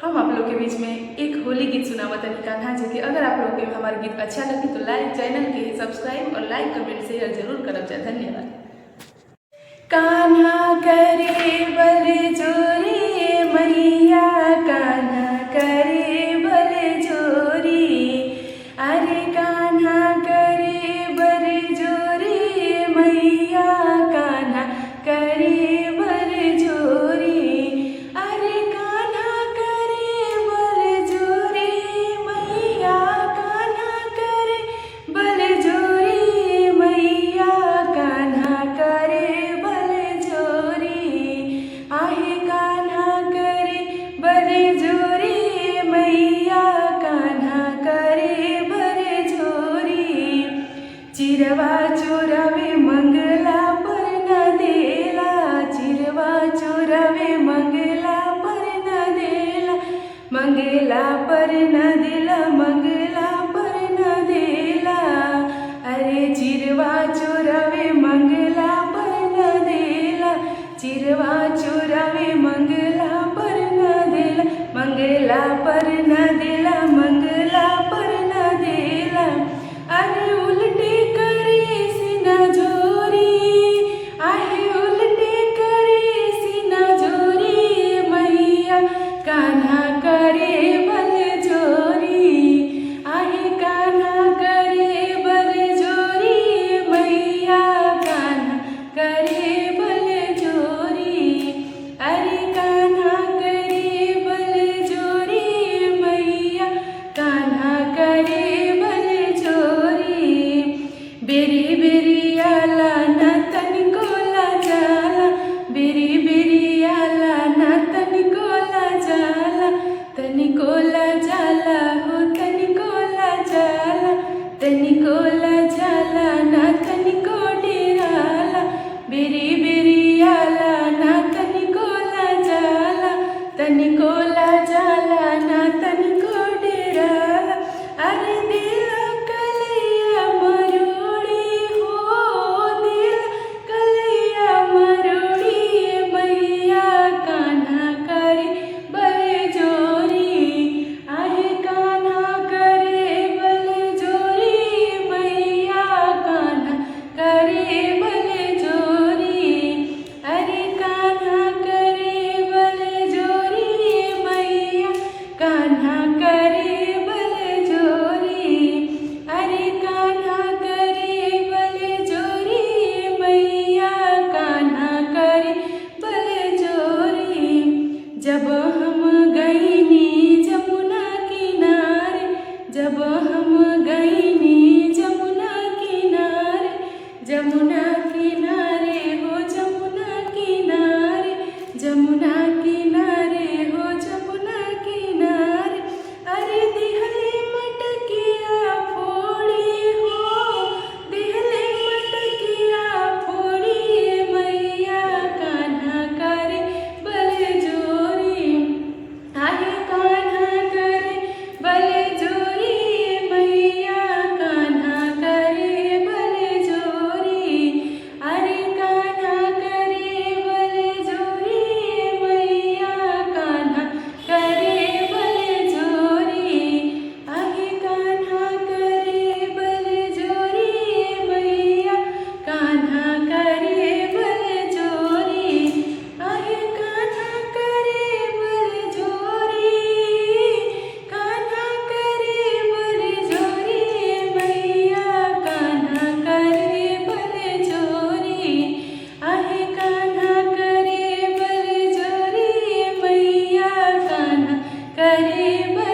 हम आप लोग के बीच में एक होली गीत सुनावत तनी कान्हा जी के। अगर आप लोग के हमारे गीत अच्छा लगी तो लाइक चैनल के सब्सक्राइब और लाइक कमेंट शेयर जरूर करब जा। धन्यवाद। कान्हा करे बल जोरी मैया, कान्हा करे बल जोरी, अरे कान्हा करे बल जोरी मैया, कान्हा करे बल जोरी, अरे कान्हा करे बल जोरी मैया, कान्हा करे बल जोरी मैया, कान्हा करे बल जोरी, आहे कान्हा करे बल जोरी मैया, कान्हा करे बल जोरी, चिरवा चोरावे मंगला पर न देला, चिरवा चोरावे मंगला पर न देला, मंगला पर न देला, मंगला पर न देला, अरे चिरवा चोरावे मंगला पर न देला, चिरवा चोरावे मंगला पर न देला, मंगला पर न देला, मंगला पर न देला, अरे उल्टी करी सीना जोरी, आहे उल्टी करी सीना जोरी मैया, कान्हा करे बल जोरी, आहे कान्हा करे बल जोरी मैया, कान्हा करे बल जोरी, अरे कान्हा करे बल जोरी मैया, कान्हा करे बल जोरी, बेरी बेरी आला न तनिको लाजाला, बेरी बेरी आला न तनिको लाजाला, तनिको लाजाला हो तनिको लाजाला, तनिको लाजाला न तनिको डेराला, बेरी बेरी आला न तनिको लाजाला, तनिको लाजाला न तनिको डेराला, अरे दिल कलैया मरोड़ी हो, दिल कलैया मरोड़ी मैया, कान्हा करे बल जोरी, आहे कान्हा करे बल जोरी मैया, कान्हा करे बल जोरी, अरे कान्हा करे बल जोरी मैया, कान्हा करे बल जोरी, अरे कान्हा करे बल जोरी मैया, कान्हा करे बल जोरी, जब हम गईनी जमुना किनारे, जब हम गईनी जमुना किनारे, जमुना किनारे हो जमुना किनारे, जमुना किनारे हो जमुना किनारे, अरे दिहले मटकिया फोड़ी हो, दिहले मटकिया फोड़ी मैया, कान्हा करे बल जोरी, आहे कान्हा करे बल जोरी मैया, कान्हा करे बल जोरी, अरे कान्हा करे बल जोरी मैया, कान्हा करे बल जोरी, आहे कान्हा करे बल जोरी मैया, कान्हा करे बल जोरी, आहे कान्हा करे बल जोरी, कान्हा करे बल जोरी मैया, कान्हा करे बल जोरी, आहे कान्हा करे बल जोरी मैया, कान्हा करे बल